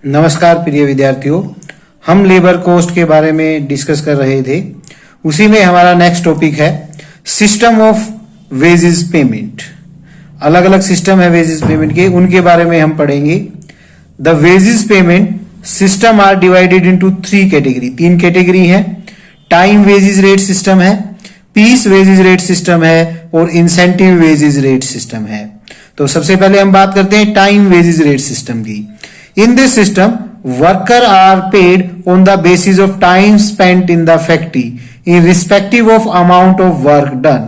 नमस्कार प्रिय विद्यार्थियों, हम लेबर कॉस्ट के बारे में डिस्कस कर रहे थे। उसी में हमारा नेक्स्ट टॉपिक है सिस्टम ऑफ वेजेस पेमेंट। अलग अलग सिस्टम है वेजेस पेमेंट के, उनके बारे में हम पढ़ेंगे। The wages payment system are divided into three category, तीन कैटेगरी है। टाइम वेजेस रेट सिस्टम है, पीस वेजेस रेट सिस्टम है और इंसेंटिव वेजेस रेट सिस्टम है। तो सबसे पहले हम बात करते हैं टाइम वेजेस रेट सिस्टम की। In this system, workers are paid on the basis of time spent in the factory, irrespective of amount of work done.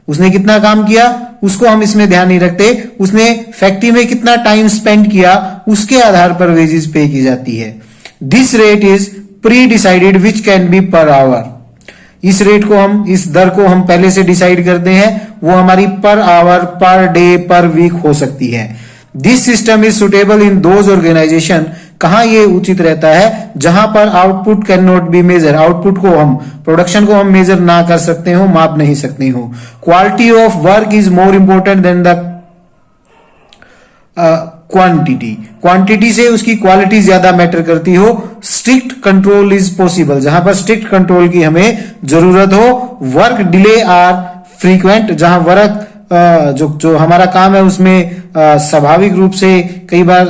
उसने कितना काम किया उसको हम इसमें ध्यान नहीं रखते, उसने फैक्ट्री में कितना टाइम स्पेंड किया उसके आधार पर वेजेस पे की जाती है। This rate is pre decided which can be per hour. इस रेट को हम, इस दर को हम पहले से डिसाइड करते हैं, वो हमारी पर आवर, पर डे, पर वीक हो सकती है। This system is suitable in those organization, कहां ये उचित रहता है जहां पर output can not be measure, output को हम, प्रोडक्शन को हम मेजर ना कर सकते हो, माप नहीं सकते हो। Quality of work is more important then the quantity, quantity से उसकी क्वालिटी ज्यादा मैटर करती हो। स्ट्रिक्ट कंट्रोल इज पॉसिबल, जहां पर स्ट्रिक्ट कंट्रोल की हमें जरूरत हो। वर्क डिले आर फ्रीक्वेंट, जहां वर्क जो हमारा काम है उसमें स्वाभाविक रूप से कई बार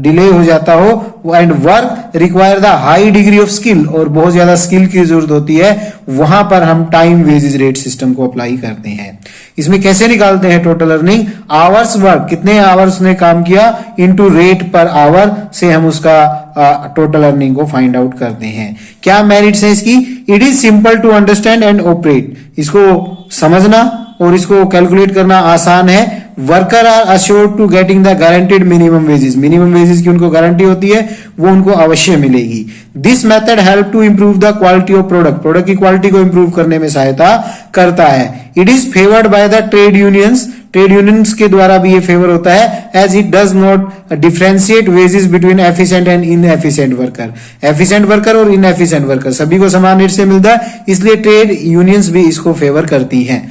डिले हो जाता हो। And work require the high degree of skill, और बहुत ज्यादा स्किल की जरूरत होती है, वहां पर हम टाइम वेजेस रेट सिस्टम को अप्लाई करते हैं। इसमें कैसे निकालते हैं टोटल अर्निंग? आवर्स वर्क, कितने आवर्स ने काम किया, इनटू रेट पर आवर से हम उसका टोटल अर्निंग को फाइंड आउट करते हैं। क्या मेरिट्स है इसकी? It is simple to understand and operate, इसको समझना और इसको कैलकुलेट करना आसान है। Worker are assured to getting the guaranteed minimum wages, minimum wages की उनको गारंटी होती है, वो उनको अवश्य मिलेगी। This method help to improve the quality of product, product की क्वालिटी को इंप्रूव करने में सहायता करता है। It is favoured by the trade unions, trade unions के द्वारा भी ये फेवर होता है, as it does not differentiate wages between efficient and inefficient worker. Efficient worker और इनएफिशिएंट वर्कर सभी को समान रेट से मिलता है, इसलिए ट्रेड यूनियंस भी इसको फेवर करती हैं।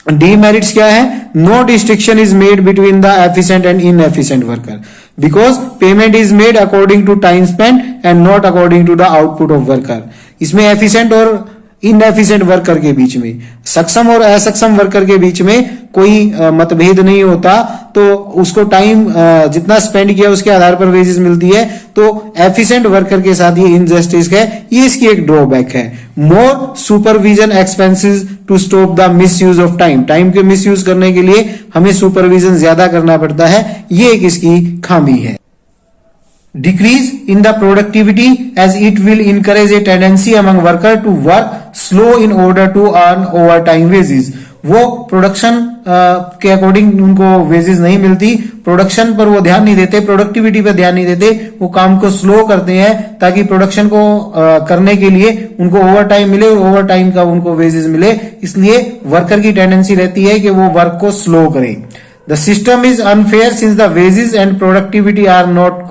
डीमेरिट्स क्या है? No distinction is made between the efficient and inefficient worker, because payment is made according to time spend and not according to the output of worker. इसमें एफिशिएंट और inefficient worker के बीच में, सक्षम और असक्षम वर्कर के बीच में कोई मतभेद नहीं होता, तो उसको टाइम जितना स्पेंड किया उसके आधार पर वेजेस मिलती है। तो एफिशिएंट वर्कर के साथ ये इनजस्टिस है, ये इसकी एक ड्रॉबैक है। More supervision expenses to stop the misuse of time, time के मिसयूज करने के लिए हमें सुपरविजन ज्यादा करना पड़ता है, ये एक इसकी खामी है। Decrease in the productivity as it will encourage a tendency among worker to work slow in order to earn overtime wages. वो प्रोडक्शन के अकॉर्डिंग उनको वेजेस नहीं मिलती, प्रोडक्शन पर वो ध्यान नहीं देते, प्रोडक्टिविटी पर ध्यान नहीं देते, वो काम को स्लो करते हैं ताकि प्रोडक्शन को करने के लिए उनको ओवर टाइम मिले और ओवर टाइम का उनको वेजेस मिले। इसलिए वर्कर की टेंडेंसी रहती है कि वो वर्क को स्लो करे। The system is unfair since the wages and productivity are not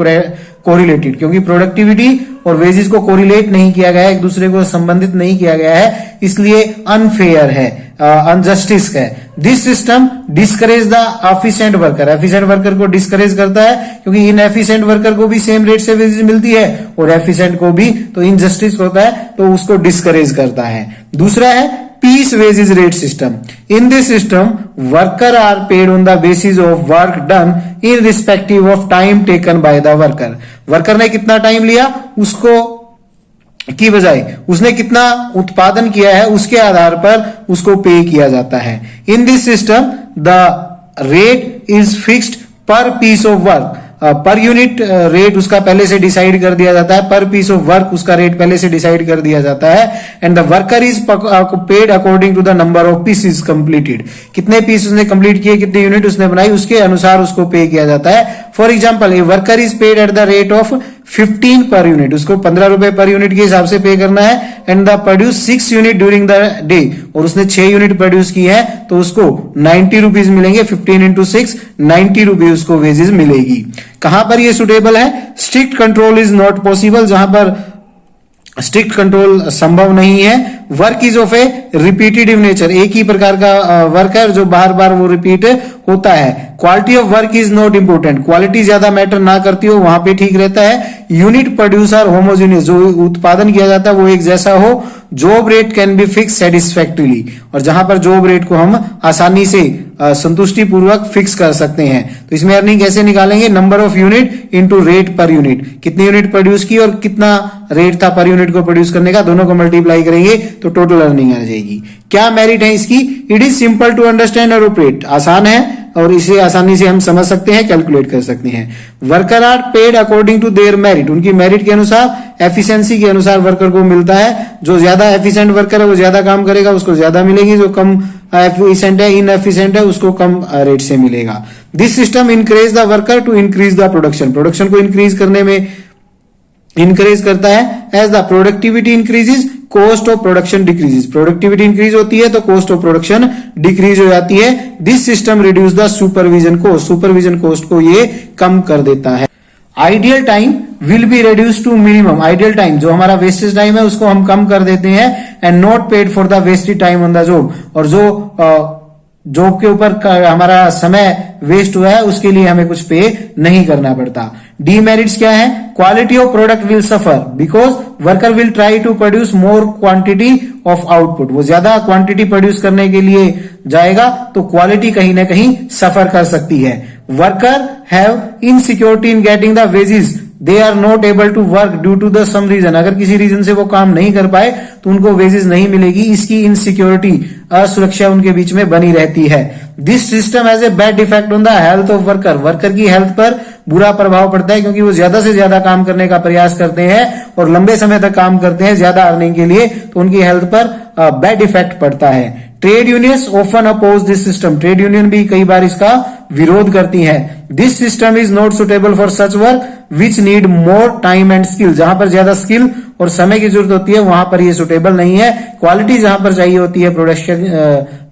correlated, क्योंकि प्रोडक्टिविटी और वेजेस को कोरिलेट नहीं किया गया है, एक दूसरे को संबंधित नहीं किया गया है, इसलिए अनफेयर है, अनजस्टिस है। This system discourage the efficient worker, efficient worker को डिस्करेज करता है, क्योंकि इनएफिशिएंट वर्कर को भी सेम रेट से वेजेस मिलती है और एफिशिएंट को भी, तो इनजस्टिस होता है, तो उसको डिस्करेज करता है। दूसरा है piece wages rate system. In this system worker are paid on the basis of work done in respective of time taken by the worker. Worker ने कितना टाइम लिया उसको की बजाय उसने कितना उत्पादन किया है उसके आधार पर उसको पे किया जाता है। In this system the rate is fixed per piece of work, per unit rate उसका पहले से डिसाइड कर दिया जाता है, पर पीस ऑफ वर्क उसका रेट पहले से डिसाइड कर दिया जाता है। And the worker is paid according to the number of pieces completed, कितने पीस उसने कंप्लीट किए, कितने यूनिट उसने बनाई, उसके अनुसार उसको पे किया जाता है। For example, a worker is paid eight the rate of 15 per unit, उसको 15 रुपए पर यूनिट के हिसाब से पे करना है। And the produce 6 unit during the day, और उसने 6 यूनिट प्रोड्यूस की है, तो उसको 90 रुपीज मिलेंगे। 15 इंटू 6 90 रुपीज उसको वेजेस मिलेगी। कहां पर ये सुटेबल है? Strict control is not possible, जहां पर स्ट्रिक्ट कंट्रोल संभव नहीं है। Work is of A repetitive nature, एक ही प्रकार का वर्क है जो बार बार वो रिपीट होता है। Quality of work is not important, quality ज्यादा मैटर ना करती हो वहां पे ठीक रहता है। यूनिट प्रोड्यूसर होमोजेनियस, जो उत्पादन किया जाता है वो एक जैसा हो। Job rate can be fix satisfactorily, और जहां पर जॉब रेट को हम आसानी से संतुष्टि पूर्वक फिक्स कर सकते हैं। तो इसमें अर्निंग कैसे निकालेंगे, number of unit into rate per unit, कितनी यूनिट प्रोड्यूस की और कितना रेट था पर यूनिट को प्रोड्यूस करने का, दोनों को मल्टीप्लाई करेंगे तो टोटल अर्निंग आ जाएगी। क्या मेरिट है इसकी, it is simple to understand और ऑपरेट, आसान है और इसे आसानी से हम समझ सकते हैं, कैलकुलेट कर सकते हैं। Worker are paid according to their merit, उनकी मेरिट के अनुसार, एफिशिएंसी के अनुसार वर्कर को मिलता है। जो ज्यादा एफिशिएंट वर्कर है वो ज्यादा काम करेगा, उसको ज्यादा मिलेगी। जो कम एफिशिएंट है, इनएफिशिएंट है, उसको कम रेट से मिलेगा। This system encourage the worker to increase the production, production को इंक्रीज करने में इंकरेज करता है। As the productivity increases cost of production decreases, productivity increase होती है तो कॉस्ट ऑफ प्रोडक्शन डिक्रीज हो जाती है। This system reduce the supervision cost, supervision cost को ये कम कर देता है। Ideal time will be reduce to minimum, ideal time जो हमारा वेस्टेज टाइम है उसको हम कम कर देते हैं। And not paid for the wasted time on the job, और जो जॉब के ऊपर हमारा समय वेस्ट हुआ है उसके लिए हमें कुछ पे नहीं करना पड़ता। डीमेरिट्स क्या है, quality of product will suffer because worker will try to produce more quantity of output, वो ज्यादा क्वांटिटी प्रोड्यूस करने के लिए जाएगा तो क्वालिटी कहीं ना कहीं सफर कर सकती है। Worker have insecurity in getting the wages, they are not able to work due to the some reason, अगर किसी रीजन से वो काम नहीं कर पाए तो उनको वेजेस नहीं मिलेगी। इसकी इनसिक्योरिटी, असुरक्षा उनके बीच में बनी रहती है। This system has a bad effect on the health of worker, worker की हेल्थ पर बुरा प्रभाव पड़ता है क्योंकि वो ज्यादा से ज्यादा काम करने का प्रयास करते हैं और लंबे समय तक काम करते हैं ज्यादा अर्निंग के लिए, तो उनकी हेल्थ पर बैड इफेक्ट पड़ता है। Trade unions often oppose this system, trade union भी कई बार इसका विरोध करती है। This system is not suitable for such work which need more time and skill, जहां पर ज्यादा स्किल और समय की जरूरत होती है वहां पर ये सुटेबल नहीं है। क्वालिटी जहां पर चाहिए होती है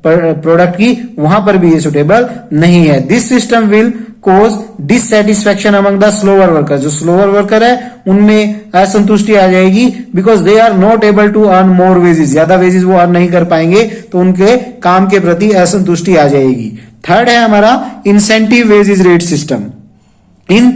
प्रोडक्ट की वहां पर भी ये सुटेबल नहीं है। This system will cause dissatisfaction among the slower worker, जो स्लोअर वर्कर है उनमें असंतुष्टि आ जाएगी because they are not able to earn more wages, ज्यादा वेजेस वो अर्न नहीं कर पाएंगे तो उनके काम के प्रति असंतुष्टि आ जाएगी। थर्ड है हमारा incentive wages rate system. In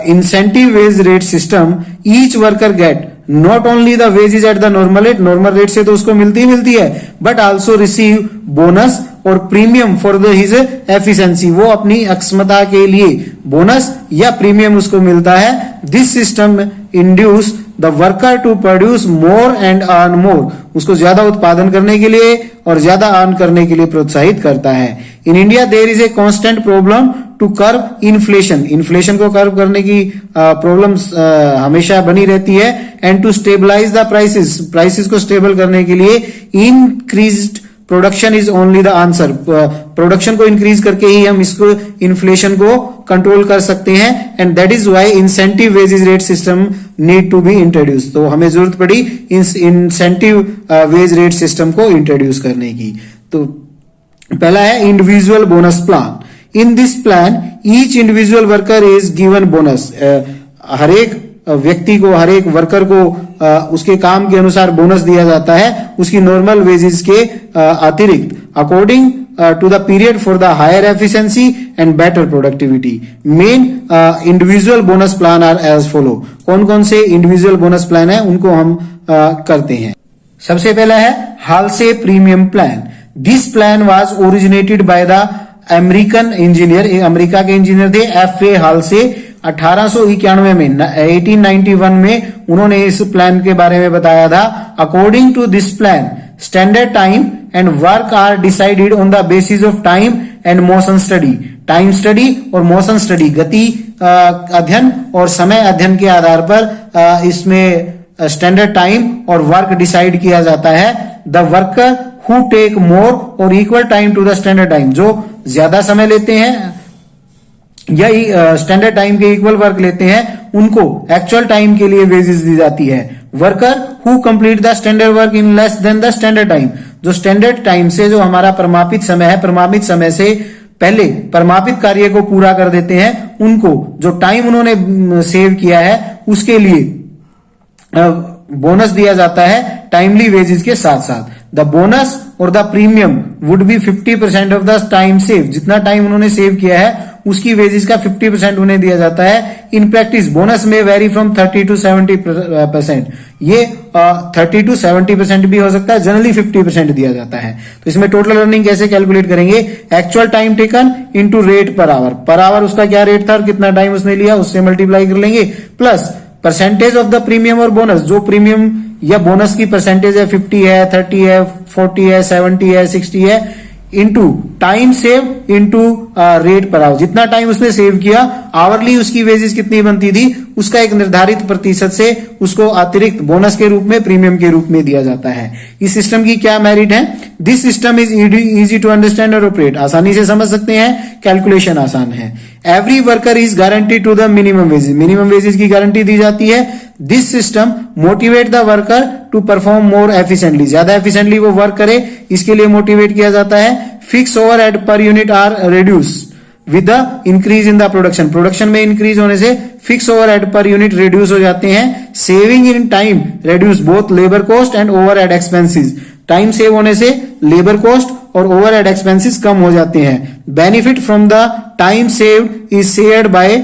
incentive wage rate system each worker get not only the wages at the normal rate से तो उसको मिलती ही मिलती है, बट ऑल्सो रिसीव बोनस और premium for the his efficiency, वो अपनी अक्षमता के लिए बोनस या प्रीमियम उसको मिलता है। This system induce the worker to produce more and earn more, उसको ज्यादा उत्पादन करने के लिए और ज्यादा अर्न करने के लिए प्रोत्साहित करता है। In India there is a constant problem to curb inflation, inflation को कर्व करने की प्रॉब्लम हमेशा बनी रहती है। And to stabilize the prices, prices को स्टेबल करने के लिए increased production is only the answer, production को इंक्रीज करके ही हम इसको इन्फ्लेशन को कंट्रोल कर सकते हैं। And that is why incentive wages rate system need to be introduce, तो हमें जरूरत पड़ी इंसेंटिव वेज रेट सिस्टम को इंट्रोड्यूस करने की। तो पहला है individual bonus plan. In this plan each individual worker is given bonus, हर एक व्यक्ति को, हर एक वर्कर को उसके काम के अनुसार बोनस दिया जाता है उसकी नॉर्मल वेजेस के अतिरिक्त, according to the period for the higher efficiency and better productivity. Main individual bonus plan are as follow, कौन कौन से इंडिविजुअल बोनस प्लान है उनको हम करते हैं। सबसे पहला है Halsey premium plan. This plan was originated by the American engineer, America के इंजीनियर थे एफ.ए. हालसे। 1891 में 1891 में उन्होंने इस प्लान के बारे में बताया था। According to this plan standard time and work are decided on the basis of time and motion study, time study और मोशन स्टडी, गति अध्ययन और समय अध्ययन के आधार पर इसमें स्टैंडर्ड टाइम और वर्क डिसाइड किया जाता है। The worker who take more और equal time to the standard time, जो ज्यादा समय लेते हैं या स्टैंडर्ड टाइम के इक्वल वर्क लेते हैं उनको एक्चुअल टाइम के लिए वेजेस दी जाती है। Worker who complete the standard work in less than the standard time, जो स्टैंडर्ड टाइम से, जो हमारा प्रमापित समय है, प्रमापित समय से पहले प्रमापित कार्य को पूरा कर देते हैं, उनको जो टाइम उन्होंने सेव किया है उसके लिए बोनस दिया जाता है टाइमली वेजेस के साथ साथ। द बोनस और the premium would be 50% of the time save, जितना टाइम उन्होंने सेव किया है उसकी वेजेस का 50% उन्हें दिया जाता है। इन प्रैक्टिस बोनस में वेरी फ्रॉम 30 to 70%, ये 30 to 70% भी हो सकता है, जनरली 50% दिया जाता है। तो इसमें टोटल अर्निंग कैसे कैलकुलेट करेंगे, actual time taken into rate per our उसका क्या रेट था और कितना टाइम उसने लिया उससे मल्टीप्लाई कर लेंगे, plus percentage of the premium और बोनस, जो प्रीमियम या बोनस की परसेंटेज है 50 है, 30 है, 40 है, 70 है, 60 है, into time save into rate per our, जितना टाइम उसने सेव किया आवरली उसकी वेजेस कितनी बनती थी उसका एक निर्धारित प्रतिशत से उसको अतिरिक्त बोनस के रूप में प्रीमियम के रूप में दिया जाता है। इस सिस्टम की क्या मेरिट है, this system is easy to understand और ऑपरेट, आसानी से समझ सकते हैं, कैलकुलेशन आसान है। Every worker is guarantee to the minimum wages, minimum wages की गारंटी दी जाती है। This system motivate the worker to perform more efficiently, ज्यादा एफिशिएंटली वो वर्क करे इसके लिए मोटिवेट किया जाता है। Fix overhead per unit are reduce with the increase in the production, production में इंक्रीज होने से fix overhead per unit reduce हो जाते हैं। Saving in time reduce both labour cost and overhead expenses, time save होने से labour cost और overhead expenses कम हो जाते हैं। Benefit from the time saved is shared by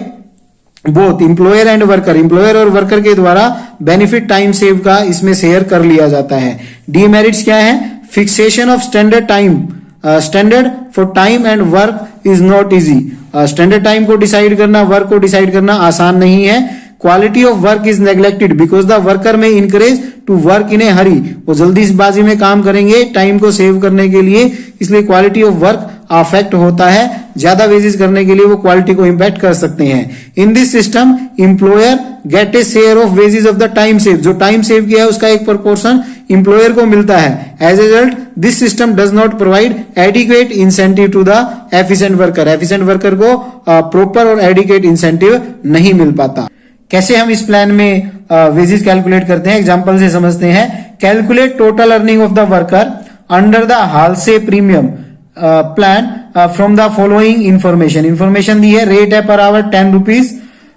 both employer and worker, employer और वर्कर के द्वारा बेनिफिट टाइम सेव का इसमें शेयर कर लिया जाता है। डीमेरिट्स क्या है, fixation of standard time, standard for time and work is not easy, standard time को डिसाइड करना, वर्क को डिसाइड करना आसान नहीं है। Quality of work is neglected because the worker में encourage to work in a हरी, वो जल्दीबाजी में काम करेंगे टाइम को सेव करने के लिए, इसलिए क्वालिटी ऑफ वर्क अफेक्ट होता है, ज्यादा वेजेस करने के लिए वो क्वालिटी को इंपैक्ट कर सकते हैं। In this system employer get a share of wages of the time save, जो टाइम सेव किया है उसका एक प्रोपोर्शन एम्प्लॉयर को मिलता है। As a result this system does not provide adequate incentive to the efficient worker, efficient worker को proper और एडिक्वेट इंसेंटिव नहीं मिल पाता। कैसे हम इस प्लान में वेजेस कैलकुलेट करते हैं, एग्जांपल से समझते हैं। Calculate total earning of the worker under the Halsey premium plan from the following information, information दी है, रेट है per hour 10 rupees,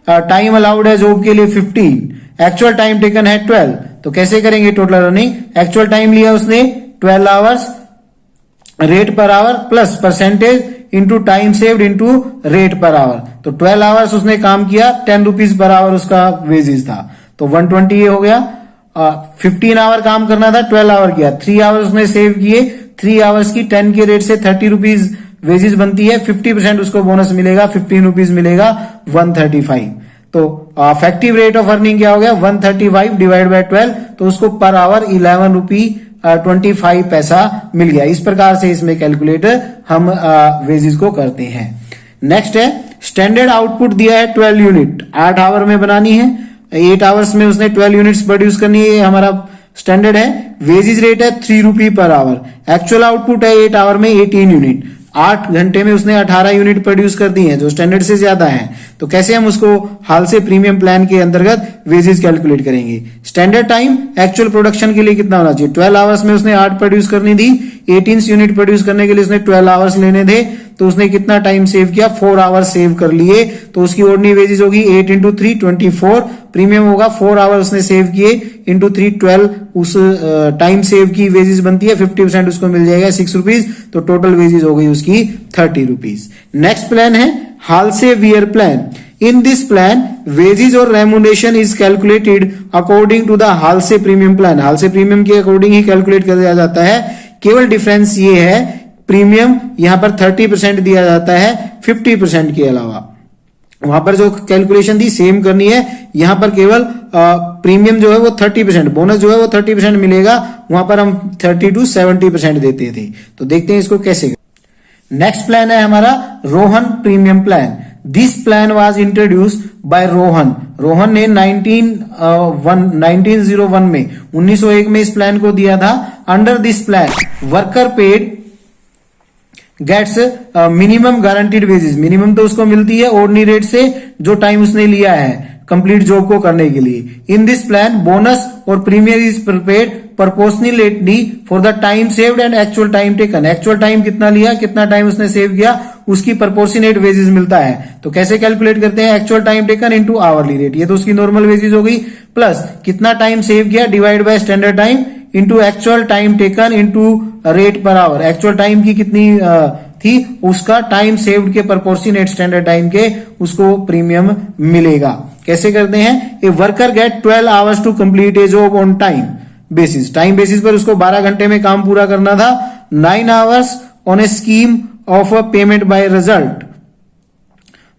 time allowed है जॉब के लिए 15, एक्चुअल टाइम टेकन है 12। तो कैसे करेंगे टोटल अर्निंग, एक्चुअल टाइम लिया उसने 12 hours, rate per our plus percentage into time saved into rate per our, तो 12 आवर्स उसने काम किया, 10 रुपीज पर आवर उसका वेजेस था, तो 120 ये हो गया। 15 आवर काम करना था, 12 आवर किया, 3 आवर्स उसने सेव किए, 3 आवर्स की 10 के रेट से 30 रुपीज वेजेस बनती है, 50% उसको बोनस मिलेगा, 15 रुपीज मिलेगा, 135। तो इफेक्टिव रेट ऑफ अर्निंग क्या हो गया, 135 डिवाइड बाय 12, तो उसको पर आवर 11 रुपी 25 पैसा मिल गया। इस प्रकार से इसमें कैलकुलेट हम वेजेस को करते हैं। नेक्स्ट है स्टैंडर्ड आउटपुट दिया है 12 यूनिट, 8 आवर में बनानी है, 8 आवर्स में उसने 12 यूनिट्स प्रोड्यूस करनी है, हमारा स्टैंडर्ड है। वेजेस रेट है 3 रुपी पर आवर, एक्चुअल आउटपुट है 8 आवर में 18 यूनिट, 8 घंटे में उसने 18 यूनिट प्रोड्यूस कर दी है, जो स्टैंडर्ड से ज्यादा है। तो कैसे हम उसको हाल से प्रीमियम प्लान के अंतर्गत वेजेस कैलकुलेट करेंगे। स्टैंडर्ड टाइम एक्चुअल प्रोडक्शन के लिए कितना होना चाहिए, 12 आवर्स में उसने 8 प्रोड्यूस करनी थी, 18 यूनिट प्रोड्यूस करने के लिए उसने 12 आवर्स लेने थे, तो उसने कितना टाइम सेव किया, 4 आवर्स सेव कर लिए, तो उसकी ऑर्डिनरी वेजेस होगी 8 इंटू 3 24, प्रीमियम होगा 4 आवर उसने सेव किए इंटू 3 12, उस टाइम सेव की वेजेस बनती है, 50% उसको मिल जाएगा 6 रुपीज, तो टोटल वेजेस हो गई उसकी 30 रुपीज। नेक्स्ट प्लान है Halsey Weir plan. In this plan wages और remuneration is calculated according to the Halsey premium plan, हाल से प्रीमियम के अकॉर्डिंग ही कैलकुलेट किया जाता है। केवल डिफरेंस ये है प्रीमियम यहां पर 30% दिया जाता है 50% के अलावा, वहां पर जो कैलकुलेशन थी सेम करनी है, यहां पर केवल प्रीमियम जो है वो 30%, बोनस जो है वो 30% मिलेगा, वहां पर हम 30 to 70% देते थे। तो देखते हैं इसको कैसे। नेक्स्ट प्लान है हमारा Rohan premium plan. This plan was introduce by Rohan, Rohan ने 1901 में 1901 में इस प्लान को दिया था। Under this plan worker paid gets minimum guaranteed wages, minimum तो उसको मिलती है ऑर्डिनरी रेट से जो टाइम उसने लिया है कंप्लीट जॉब को करने के लिए। इन दिस प्लान बोनस और premium is paid proportionally for the time saved and actual time taken, actual time कितना लिया, कितना टाइम उसने सेव किया, उसकी प्रोपोर्शनेट वेजेस मिलता है। तो कैसे कैलकुलेट करते हैं, actual time taken into hourly rate, ये तो उसकी नॉर्मल वेजेस हो गई, प्लस कितना टाइम सेव किया divide by standard time into actual time taken into rate per hour. Actual time की कितनी थी, उसका टाइम सेव्ड के प्रोपोर्शनेट स्टैंडर्ड टाइम के उसको प्रीमियम मिलेगा। कैसे करते हैं, a worker get 12 hours to complete a job on time basis. Time basis पर उसको 12 घंटे में काम पूरा करना था। 9 hours on a scheme of a payment by result.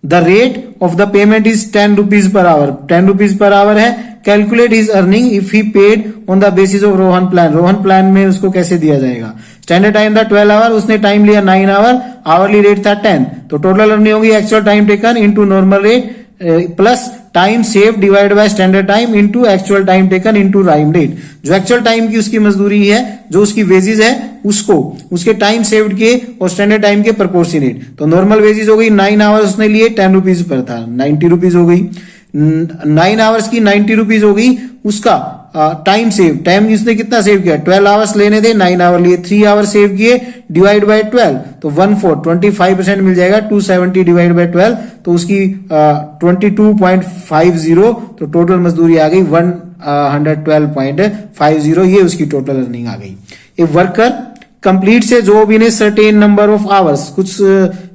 The rate of the payment is 10 rupees per hour. 10 rupees per hour है। Calculate his earning if he paid on the basis of Rowan plan. Rowan plan में उसको कैसे दिया जाएगा। Standard time था 12 our, उसने time लिया 9 our, hourly rate था 10, तो टोटल अर्निंग होगी actual time taken into normal rate plus time save divide by standard time into actual time taken into time rate. जो एक्चुअल टाइम की उसकी मजदूरी है, जो उसकी वेजेस है, उसको उसके टाइम सेव्ड के और स्टैंडर्ड टाइम के प्रोपोर्शनेट। तो नॉर्मल वेजेस हो गई 9 आवर्स उसने लिए 10 रुपीज पर था, 90 रुपीज हो गई। 9 आवर्स की 90 रुपीज हो गई। उसका टाइम सेव, टाइम उसने कितना सेव किया, 12 आवर्स लेने थे, 9 आवर लिए, 3 आवर सेव किए, डिवाइड बाय 12 तो 1/4 25% मिल जाएगा। 270 डिवाइड बाय 12 तो उसकी 22.50, तो टोटल मजदूरी आ गई 112.50। ये उसकी टोटल अर्निंग आ गई। ए वर्कर कंप्लीट से job in a certain number of hours, कुछ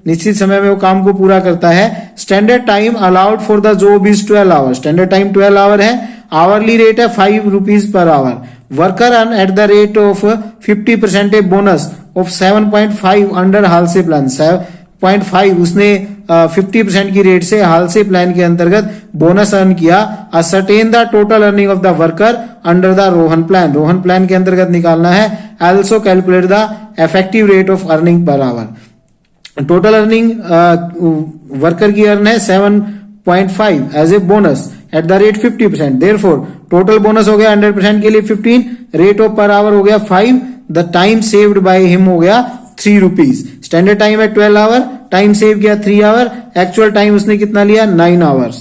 निश्चित समय में वो काम को पूरा करता है। Standard time allowed for the job is 12 hours. Standard time 12 hour है। आवरली रेट है 5 rupees per hour. Worker earn at the rate of 50% a bonus of 7.5 under Halsey plan. 7.5 उसने 50% की रेट से हालसे प्लान के अंतर्गत बोनस अर्न किया। Ascertain the total earning of the worker under the Rowan plan. Rowan plan के अंतर्गत निकालना है। Also calculate the effective rate of earning per hour. Total earning worker की अर्न है 7.5 as a bonus at the rate 50%। Therefore total bonus हो गया 100% के लिए 15, रेट ऑफ पर आवर हो गया 5, the time saved by him हो गया 3 रुपीज। स्टैंडर्ड टाइम है 12 आवर, टाइम सेव किया 3 आवर, एक्चुअल टाइम उसने कितना लिया 9 आवर्स।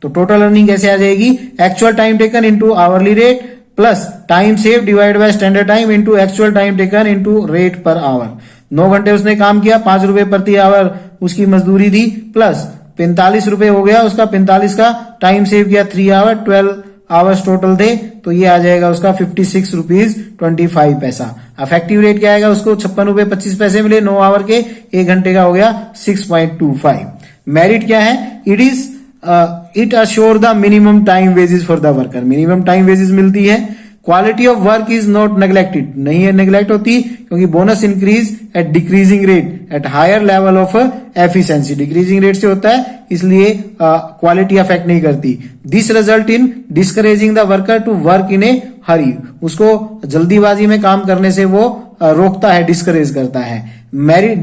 तो टोटल अर्निंग कैसे आ जाएगी, actual time taken into hourly rate plus time save divide by standard time into actual time taken into rate per our. 9 घंटे उसने काम किया, 5 रुपए प्रति आवर उसकी मजदूरी दी, प्लस 45 रुपए हो गया उसका, 45 का टाइम सेव किया 3 आवर, 12 आवर्स टोटल थे, तो ये आ जाएगा उसका 56 रुपीज 25 पैसा। इफेक्टिव रेट क्या आएगा, उसको 56 रुपए 25 पैसे मिले 9 आवर के, 1 घंटे का हो गया 6.25। मेरिट क्या है, it assure the minimum time wages for the worker. Minimum time wages मिलती है। Quality of work is not neglected, नहीं है नेग्लेक्ट होती, क्योंकि bonus increase at decreasing rate at higher level of efficiency. Decreasing rate से होता है, इसलिए क्वालिटी अफेक्ट नहीं करती। This result in discouraging the worker to work in a hurry. उसको जल्दीबाजी में काम करने से वो रोकता है, डिस्करेज करता है।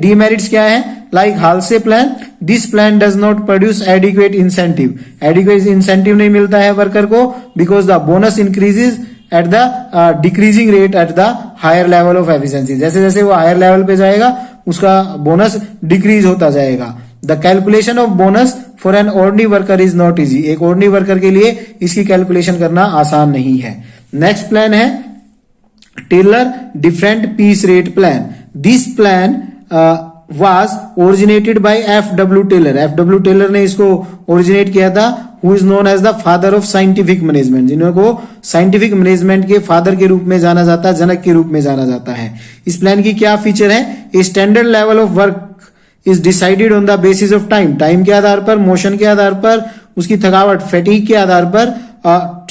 डीमेरिट्स क्या है, like Halsey plan, this plan does not produce adequate incentive. Adequate incentive नहीं मिलता है वर्कर को, because the bonus increases at the decreasing rate at the higher level of efficiency. जैसे जैसे वो हायर लेवल पे जाएगा उसका बोनस डिक्रीज होता जाएगा। The calculation of bonus for an ordinary worker is not easy. एक ऑर्डिनरी वर्कर के लिए इसकी कैलकुलेशन करना आसान नहीं है। नेक्स्ट प्लान है Taylor different piece rate plan. This plan was originated by F.W. Taylor. F.W. Taylor ने इसको ओरिजिनेट किया था, who is known as the father of scientific management, जिनको साइंटिफिक मैनेजमेंट के फादर के रूप में जाना जाता है, जनक के रूप में जाना जाता है। इस प्लान की क्या फीचर है, a standard level of work is decided on the basis of time. Time के आधार पर, मोशन के आधार पर, उसकी थकावट फैटिक के आधार पर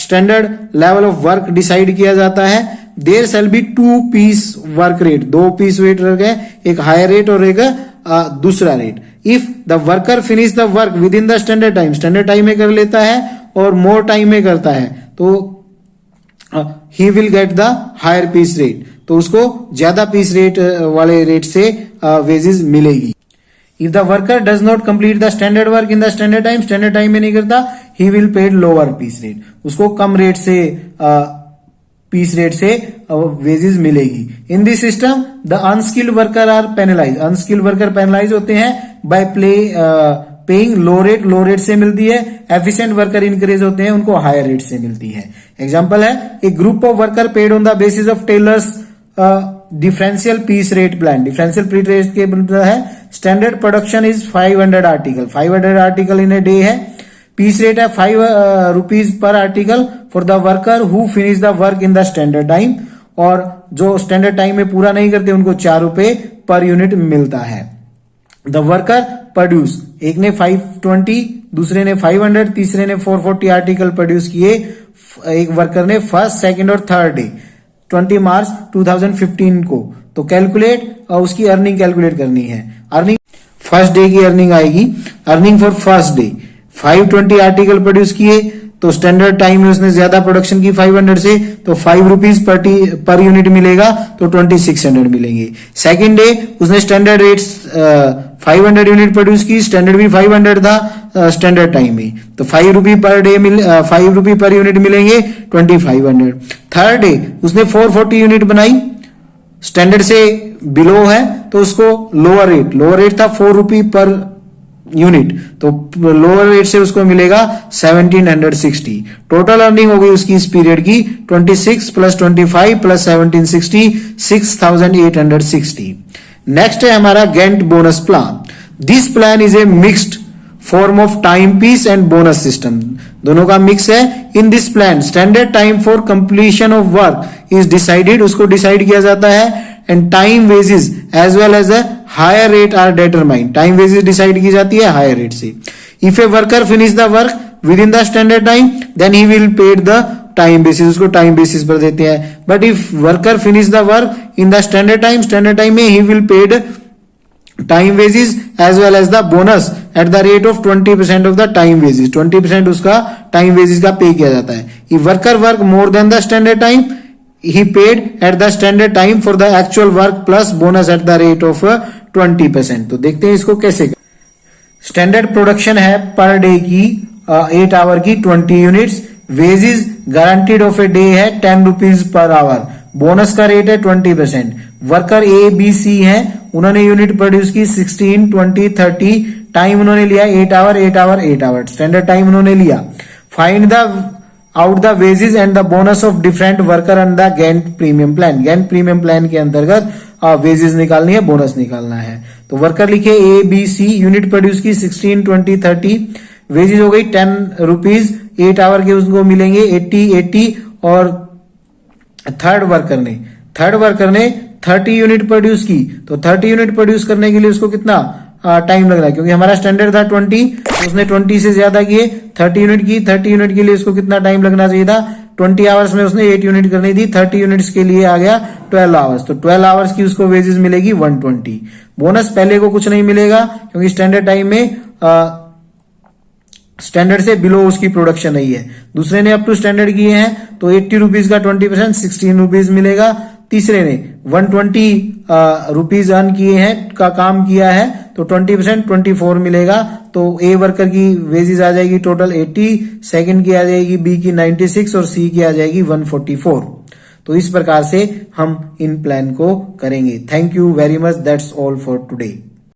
standard level of work decide किया जाता है। There shall be 2 piece work rate, 2 piece वेट रखे, एक हायर रेट और एक दूसरा rate. If the worker finish the work within the standard time, standard time में कर लेता है और मोर टाइम में करता है, तो he will get the higher piece rate, तो उसको ज्यादा पीस रेट वाले रेट से वेजेस मिलेगी। If the worker does not complete the standard work in the standard time में नहीं करता, he will paid lower piece rate, उसको कम रेट से पीस रेट से वेजेस मिलेगी। In this system the unskilled worker are penalise. Unskilled worker penalise होते हैं by paying low rate, low rate से मिलती है। एफिशिएंट वर्कर इंक्रीज होते हैं, उनको हायर रेट से मिलती है। एग्जांपल है, a group of worker paid on the basis of Taylor's differential piece rate plan. Differential piece rate के मतलब है standard production is 500 article, 500 article in a day है। पीस रेट है 5 rupees per article for the worker who finish the work in the standard time, और जो standard time में पूरा नहीं करते उनको 4 रुपए पर यूनिट मिलता है। द वर्कर प्रोड्यूस, एक ने 520, दूसरे ने 500, तीसरे ने 440 आर्टिकल प्रोड्यूस किए, एक वर्कर ने फर्स्ट, सेकंड और थर्ड डे 20 मार्च 2015 को। तो कैलकुलेट और उसकी अर्निंग कैलकुलेट करनी है। अर्निंग फर्स्ट डे की अर्निंग आएगी, earning for first day 520 article produce किए, तो स्टैंडर्ड टाइम में उसने ज्यादा प्रोडक्शन की 500 से, तो 5 रुपीज पर यूनिट मिलेगा, तो 2600 मिलेंगे। सेकंड डे उसने स्टैंडर्ड रेट्स 500 यूनिट प्रोड्यूस की, स्टैंडर्ड भी 500 था स्टैंडर्ड टाइम में, तो 5 रुपी पर डे 5 रुपी पर यूनिट मिलेंगे 2500। थर्ड डे उसने 440 यूनिट बनाई, स्टैंडर्ड से बिलो है तो उसको लोअर रेट था 4 रुपी पर यूनिट, तो लोअर रेट से उसको मिलेगा 1760। टोटल अर्निंग हो गई उसकी इस पीरियड की 26 प्लस 25 प्लस 1760 6860। नेक्स्ट है हमारा Gantt bonus plan. This plan is a mixed form of time piece and bonus system, दोनों का मिक्स है। In this plan standard time for completion of work is decided, उसको decide किया जाता है, and time wages as well as a higher rate are determined, time wages decide की जाती है हायर रेट से। If a worker finish the work within the standard time then he will paid the time basis, उसको time basis पर देते हैं। But if worker finish the work in the standard time में he will paid time wages as well as the bonus at the rate of 20% of the time wages, 20% उसका time wages का pay किया जाता है। If worker work more than the standard time he paid at the standard time for the actual work plus bonus at the rate of 20%। तो देखते हैं इसको कैसे। स्टैंडर्ड प्रोडक्शन है पर डे की 8 आवर की 20 units, wages guaranteed of A day है 10 rupees per our, bonus का रेट है 20%। वर्कर ए बी सी है, उन्होंने यूनिट प्रोड्यूस की 16, 20, 30, टाइम उन्होंने लिया 8 आवर, स्टैंडर्ड टाइम उन्होंने लिया। Find the out the wages and the bonus of different worker and the Gantt premium plan, Gantt premium plan के अंतर्गत वेजेस निकालनी है, बोनस निकालना है। तो वर्कर लिखे A B C, unit produce की 16, 20, 30, वेजेस हो गई 10 रुपीज, 8 आवर के उसको मिलेंगे 80, और थर्ड वर्कर ने 30 यूनिट प्रोड्यूस की, तो 30 यूनिट प्रोड्यूस करने के लिए उसको कितना टाइम लग रहा है, क्योंकि हमारा स्टैंडर्ड था 20, तो उसने 20 से ज्यादा किए, 30 यूनिट के लिए उसको कितना टाइम लगना चाहिए था, 20 आवर्स में उसने 8 यूनिट करनी थी, 30 यूनिट्स के लिए आ गया 12 आवर्स, तो 12 आवर्स की उसको वेजेस मिलेगी 120। बोनस पहले को कुछ नहीं मिलेगा क्योंकि स्टैंडर्ड टाइम में स्टैंडर्ड से बिलो उसकी प्रोडक्शन नहीं है। दूसरे ने अप टू स्टैंडर्ड किए हैं तो 80 रुपीज का 20% 16 रुपीज मिलेगा। तीसरे ने 120 रुपीज अर्न किए हैं का काम किया है तो 20% 24 मिलेगा। तो ए वर्कर की वेजेस आ जाएगी टोटल 80, सेकंड की आ जाएगी बी की 96 और सी की आ जाएगी 144। तो इस प्रकार से हम इन प्लान को करेंगे। Thank you very much, that's all for today.